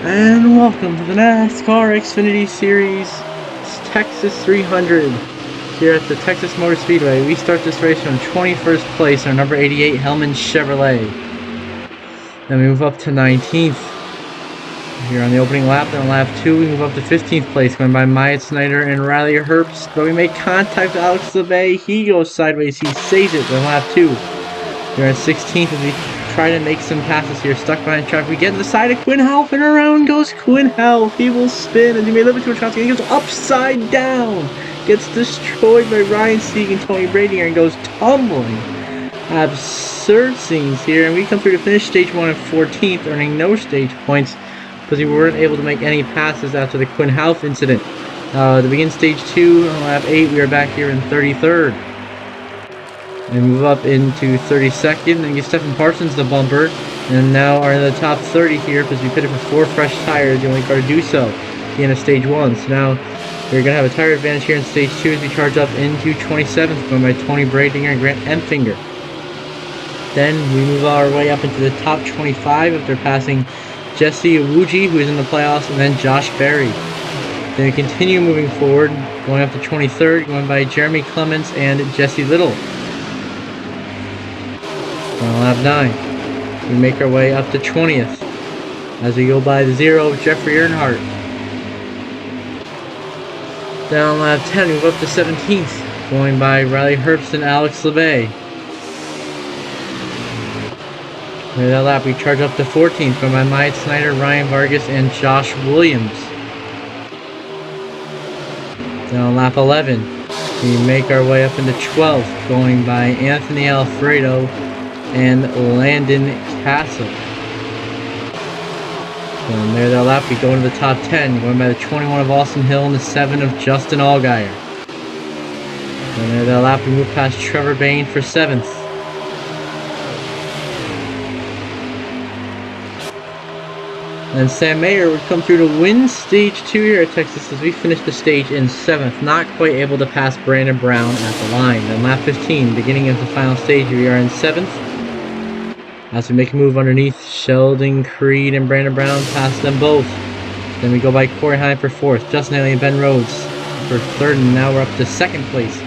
And welcome to the NASCAR Xfinity Series Texas 300 here at the Texas Motor Speedway. We start this race from 21st place, our number 88 Hellman Chevrolet. Then we move up to 19th here on the opening lap. Then on lap 2 we move up to 15th place, going by Myatt Snyder and Riley Herbst. But we make contact with Alex LeBay. He goes sideways. He saves it on lap 2. We're at 16th as we try to make some passes here, stuck behind traffic. We get to the side of Quinn Half, and around goes Quinn Half. He will spin, and he made a little bit too much traffic. He goes upside down, gets destroyed by Ryan Sieg and Tony Bradinger, and goes tumbling. Absurd scenes here, and we come through to finish stage 1 at 14th, earning no stage points because we weren't able to make any passes after the Quinn Half incident. To begin stage 2 on lap 8, we are back here in 33rd. We move up into 32nd and give Stephen Parsons the bumper, and now are in the top 30 here because we pitted for 4 fresh tires, the only car to do so at the end of stage 1. So now we're going to have a tire advantage here in stage 2 as we charge up into 27th, going by Tony Bradinger and Grant Empfinger. Then we move our way up into the top 25 after passing Jesse Iwuji, who is in the playoffs, and then Josh Berry. Then we continue moving forward, going up to 23rd, going by Jeremy Clements and Jesse Little. On lap 9, we make our way up to 20th as we go by the 0 of Jeffrey Earnhardt. Down lap 10, we move up to 17th, going by Riley Herbst and Alex LeBay. With that lap, we charge up to 14th, going by Myatt Snyder, Ryan Vargas, and Josh Williams. Down lap 11, we make our way up into 12th, going by Anthony Alfredo and Landon Castle. And there, that lap, we go into the top 10, going by the 21 of Austin Hill and the 7 of Justin Allgaier. And there, that lap, we move past Trevor Bayne for 7th. And Sam Mayer would come through to win stage 2 here at Texas as we finish the stage in 7th, not quite able to pass Brandon Brown at the line. Then lap 15, beginning of the final stage, we are in 7th. As we make a move underneath Sheldon Creed and Brandon Brown, past them both. Then we go by Corey Heim for 4th, Justin Haley and Ben Rhodes for 3rd, and now we're up to 2nd place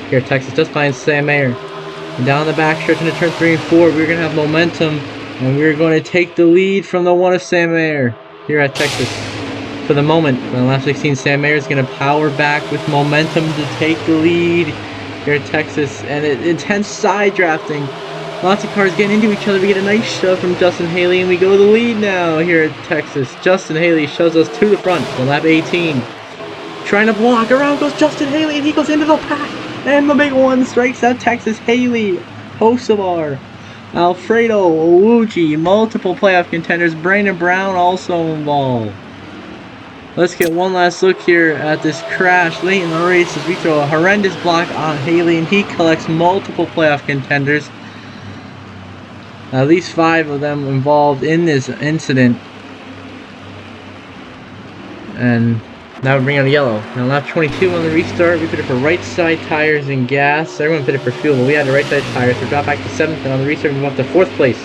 here at Texas, just behind Sam Mayer. And down the back stretch into turn 3 and 4, we're going to have momentum, and we're going to take the lead from the 1 of Sam Mayer here at Texas. For the moment, on lap 16, Sam Mayer is going to power back with momentum to take the lead here at Texas, and intense side drafting. Lots of cars getting into each other. We get a nice shove from Justin Haley, and we go to the lead now here at Texas. Justin Haley shoves us to the front on lap 18. Trying to block. Around goes Justin Haley, and he goes into the pack. And the big one strikes out Texas. Haley, Hocevar, Alfredo, Iwuji, multiple playoff contenders. Brandon Brown also involved. Let's get one last look here at this crash late in the race as we throw a horrendous block on Haley, and he collects multiple playoff contenders. At least 5 of them involved in this incident. And now we bring out a yellow. Now lap 22 on the restart, we pitted for right side tires and gas. Everyone pitted for fuel, but we had the right side tires. So we drop back to 7th, and on the restart we move up to 4th place.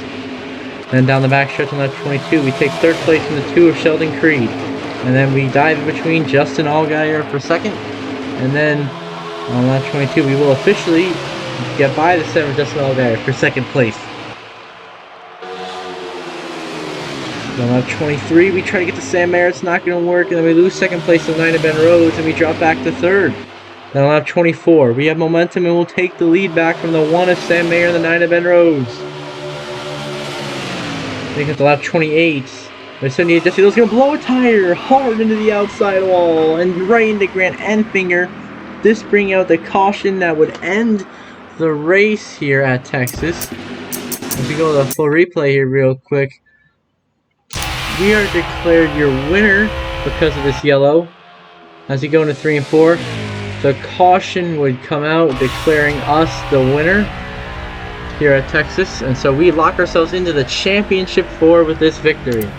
Then down the back stretch on lap 22, we take 3rd place from the 2 of Sheldon Creed. And then we dive in between Justin Allgaier for 2nd. And then on lap 22, we will officially get by the 7 of Justin Allgaier for 2nd place. On lap 23, we try to get to Sam Mayer, it's not going to work, and then we lose 2nd place to 9 of Ben Rhodes, and we drop back to 3rd. Then on lap 24, we have momentum, and we'll take the lead back from the 1 of Sam Mayer and the 9 of Ben Rhodes. Then get to lap 28, by 78, Jesse Little's going to blow a tire hard into the outside wall, and right into Grant Enfinger. This bringing out the caution that would end the race here at Texas. If we go to the full replay here real quick, we are declared your winner because of this yellow. As you go into 3 and 4, the caution would come out declaring us the winner here at Texas. And so we lock ourselves into the championship 4 with this victory.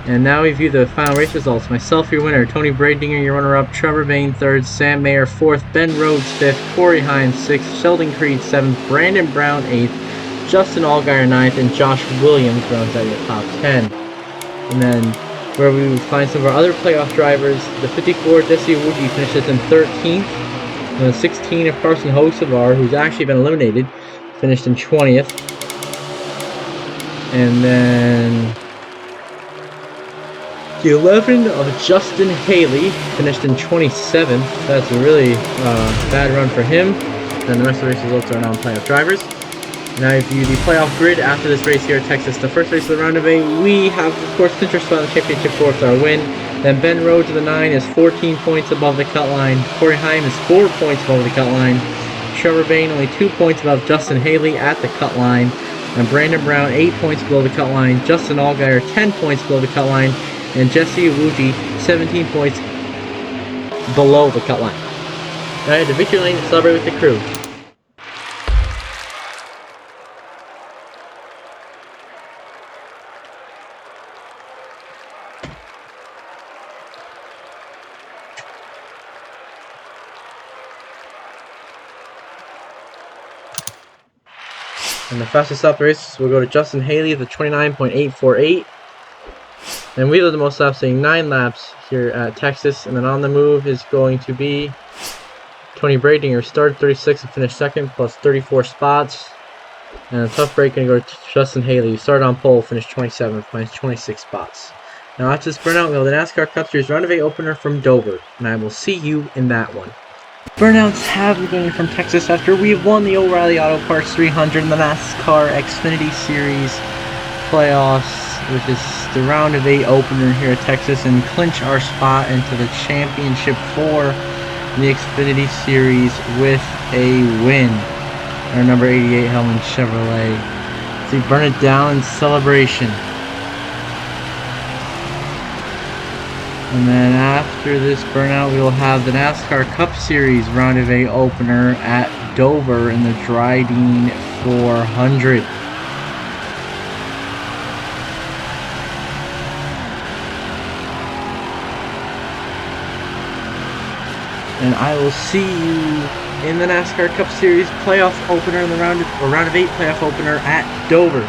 And now we view the final race results. Myself, your winner. Tony Bradinger, your runner-up. Trevor Bayne, 3rd. Sam Mayer, 4th. Ben Rhodes, 5th. Corey Heim, 6th. Sheldon Creed, 7th. Brandon Brown, 8th. Justin Allgaier 9th, and Josh Williams rounds out your top 10. And then where we would find some of our other playoff drivers. The 54, Jesse Iwuji, finishes in 13th. And the 16 of Carson Hocevar, who's actually been eliminated, finished in 20th. And then the 11 of Justin Haley finished in 27th. That's a really bad run for him. And the rest of the race results are non-playoff drivers. Now, if you do the playoff grid after this race here at Texas, the first race of the round of 8, we have, of course, clincher spot in the championship 4 with our win. Then Ben Rhodes of the 9 is 14 points above the cut line. Corey Heim is 4 points above the cut line. Trevor Bain only 2 points above Justin Haley at the cut line. And Brandon Brown 8 points below the cut line. Justin Allgaier 10 points below the cut line. And Jesse Iwuji 17 points below the cut line. Alright, to victory lane to celebrate with the crew. And the fastest lap race will go to Justin Haley, the 29.848. And we led the most laps, saying 9 laps here at Texas. And then on the move is going to be Tony Bradinger, started 36 and finished second, plus 34 spots. And a tough break going to go to Justin Haley, who started on pole, finished 27th, minus 26 spots. Now after this burnout, we have the NASCAR Cup Series Round of 8 opener from Dover. And I will see you in that one. Burnouts have begun from Texas after we've won the O'Reilly Auto Parts 300 in the NASCAR Xfinity Series playoffs, which is the round of 8 opener here at Texas, and clinch our spot into the championship 4 in the Xfinity Series with a win. Our number 88 Hellman Chevrolet. So we burn it down in celebration. And then after this burnout, we will have the NASCAR Cup Series round of 8 opener at Dover in the Dryden 400. And I will see you in the NASCAR Cup Series playoff opener in the round of 8 playoff opener at Dover.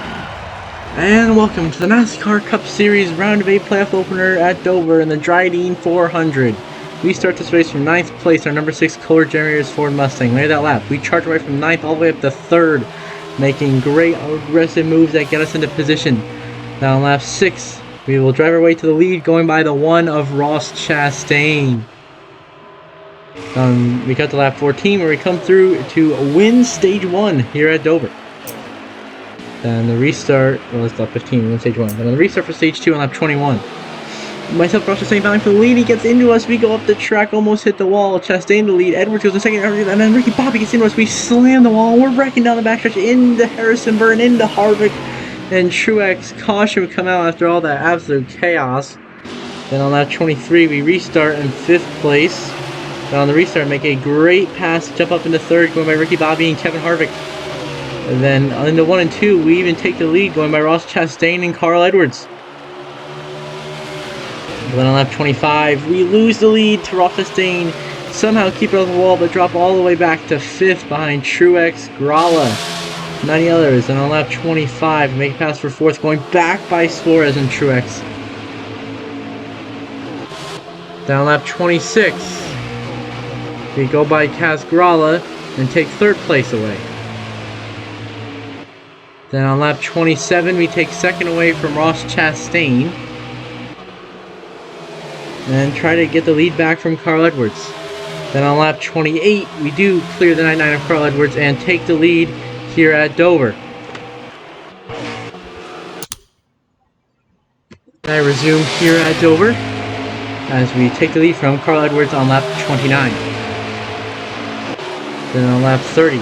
And welcome to the NASCAR Cup Series round of 8 playoff opener at Dover in the Dryden 400. We start this race from 9th place, our number 6 Kohler Generators Ford Mustang. Later that lap, we charge away from 9th all the way up to 3rd, making great aggressive moves that get us into position. Now on lap 6, we will drive our way to the lead, going by the 1 of Ross Chastain. We cut to lap 14, where we come through to win stage 1 here at Dover. Then the restart, well, it's lap 15, we win stage 1. Then on the restart for stage 2 on lap 21. Myself, Ross Chastain battling for the lead. He gets into us. We go up the track, almost hit the wall. Chastain the lead. Edwards goes in second, and then Ricky Bobby gets into us. We slam the wall. We're wrecking down the backstretch into Harrison Burton, into Harvick, and Truex. Caution would come out after all that absolute chaos. Then on lap 23, we restart in 5th place. Then on the restart, make a great pass, jump up into 3rd, going by Ricky Bobby and Kevin Harvick. And then into 1 and 2, we even take the lead, going by Ross Chastain and Carl Edwards. And then on lap 25, we lose the lead to Ross Chastain, somehow keep it on the wall, but drop all the way back to 5th behind Truex, Gralla, and many others. And on lap 25, we make a pass for 4th, going back by Suarez and Truex. Then on lap 26, we go by Kaz Gralla and take 3rd place away. Then on lap 27, we take 2nd away from Ross Chastain. And try to get the lead back from Carl Edwards. Then on lap 28, we do clear the 99 of Carl Edwards and take the lead here at Dover. I resume here at Dover as we take the lead from Carl Edwards on lap 29. Then on lap 30,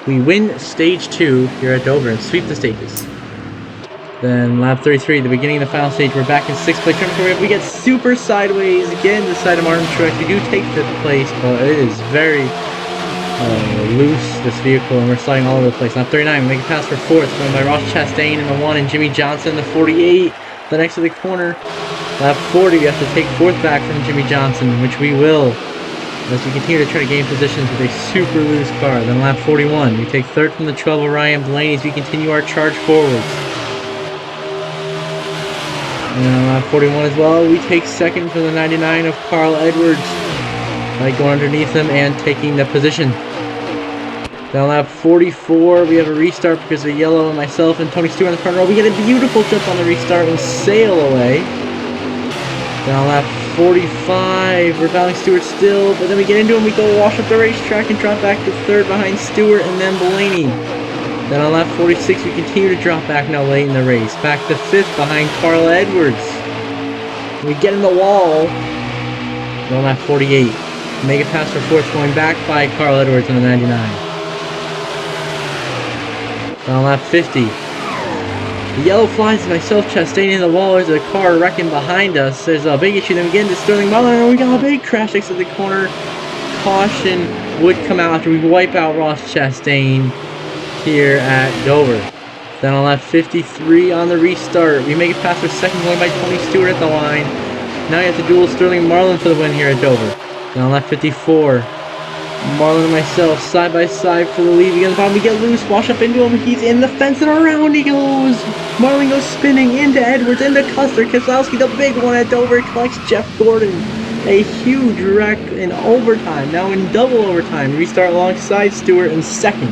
we win stage 2 here at Dover and sweep the stages. Then lap 33, the beginning of the final stage, we're back in 6th place. We get super sideways again this side of Martin Truex. We do take 5th place, but it is very loose, this vehicle, and we're sliding all over the place. Lap 39, we make a pass for 4th, going by Ross Chastain in the 1 and Jimmy Johnson in the 48. The next to the corner, lap 40, we have to take 4th back from Jimmy Johnson, which we will, as we continue to try to gain positions with a super loose car. Then lap 41, we take 3rd from the 12 of Ryan Blaney as we continue our charge forwards. And on lap 41 as well, we take second for the 99 of Carl Edwards by going underneath him and taking the position. Then on lap 44, we have a restart because of yellow and myself and Tony Stewart in the front row. We get a beautiful jump on the restart and sail away. Then on lap 45, we're battling Stewart still, but then we get into him, we go wash up the racetrack and drop back to third behind Stewart and then Blaney. Then on lap 46, we continue to drop back now late in the race. Back to fifth behind Carl Edwards. We get in the wall. Then on lap 48, make it past for fourth, going back by Carl Edwards in the 99. On lap 50, the yellow flies and myself Chastain in the wall. There's a car wrecking behind us. There's a big issue. Then we get into Sterling Marlin and we got a big crash next to the corner. Caution would come out after we wipe out Ross Chastain here at Dover. Then on lap 53 on the restart, we make it past our second, going by Tony Stewart at the line. Now you have to duel Sterling Marlin for the win here at Dover. Then on lap 54, Marlon and myself side by side for the lead. We get on the bottom, we get loose, wash up into him, he's in the fence and around he goes. Marlon goes spinning into Edwards, into Custer. Keselowski, the big one at Dover, collects Jeff Gordon. A huge wreck in overtime, now in double overtime. Restart alongside Stewart in second.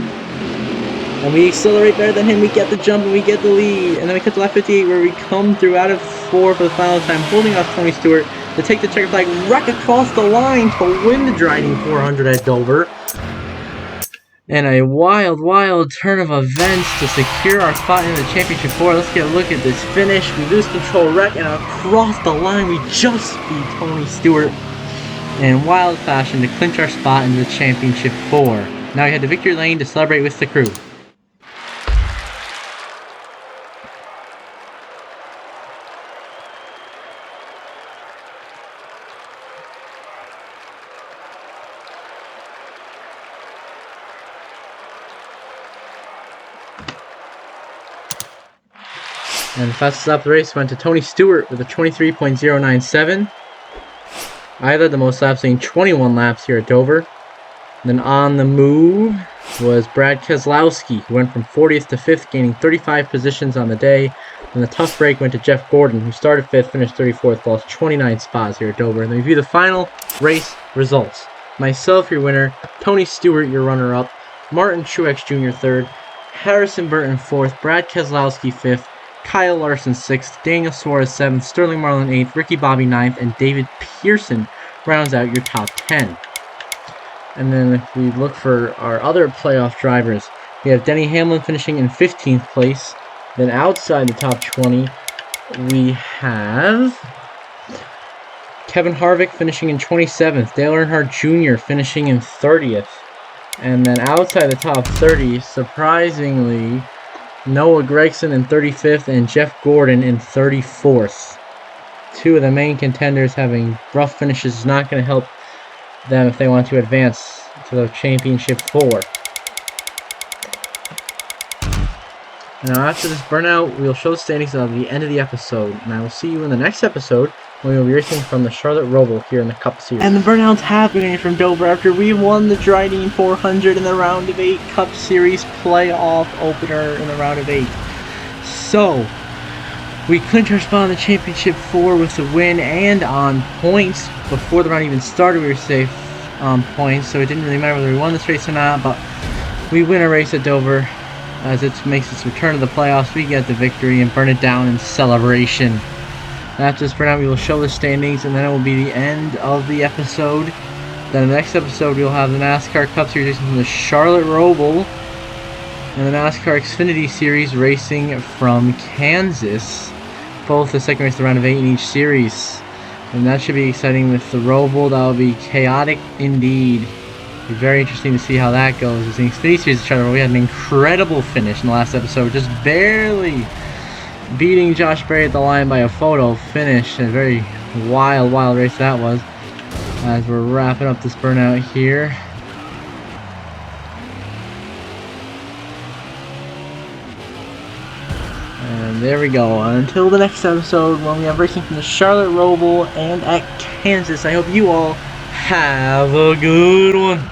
And we accelerate better than him, we get the jump and we get the lead. And then we cut to lap 58 where we come through out of 4 for the final time, holding off Tony Stewart to take the checker flag, wreck across the line to win the Driving 400 at Dover. And a wild, wild turn of events to secure our spot in the Championship 4. Let's get a look at this finish. We lose control, wreck, and across the line we just beat Tony Stewart in wild fashion to clinch our spot in the Championship 4. Now we head to victory lane to celebrate with the crew. And the fastest lap of the race went to Tony Stewart with a 23.097. I led the most laps, saying 21 laps here at Dover. Then on the move was Brad Keselowski, who went from 40th to 5th, gaining 35 positions on the day. And the tough break went to Jeff Gordon, who started 5th, finished 34th, lost 29 spots here at Dover. And then we review the final race results. Myself, your winner. Tony Stewart, your runner-up. Martin Truex Jr., 3rd. Harrison Burton, 4th. Brad Keselowski, 5th. Kyle Larson 6th, Daniel Suarez 7th, Sterling Marlin 8th, Ricky Bobby 9th, and David Pearson rounds out your top 10. And then if we look for our other playoff drivers, we have Denny Hamlin finishing in 15th place. Then outside the top 20, we have Kevin Harvick finishing in 27th, Dale Earnhardt Jr. finishing in 30th. And then outside the top 30, surprisingly, Noah Gragson in 35th and Jeff Gordon in 34th. Two of the main contenders having rough finishes is not going to help them if they want to advance to the Championship 4. Now after this burnout, we'll show the standings at the end of the episode. And I will see you in the next episode when we will be racing from the Charlotte Roval here in the Cup Series. And the burnout's happening from Dover after we won the Driving 400 in the Round of 8 Cup Series playoff opener in the Round of 8. So, we clinched our spot in the Championship 4 with the win and on points. Before the round even started, we were safe on points, so it didn't really matter whether we won this race or not, but we win a race at Dover. As it makes its return to the playoffs, we get the victory and burn it down in celebration. After this burnout, we will show the standings, and then it will be the end of the episode. Then in the next episode, we'll have the NASCAR Cup Series racing from the Charlotte Roval, and the NASCAR Xfinity Series racing from Kansas. Both the second race of the round of 8 in each series. And that should be exciting with the Roval. That will be chaotic indeed. It'll be very interesting to see how that goes. As the Xfinity Series of Charlotte, we had an incredible finish in the last episode, just barely beating Josh Berry at the line by a photo finish. A very wild, wild race that was. As we're wrapping up this burnout here. And there we go. Until the next episode when we have racing from the Charlotte Roval and at Kansas, I hope you all have a good one.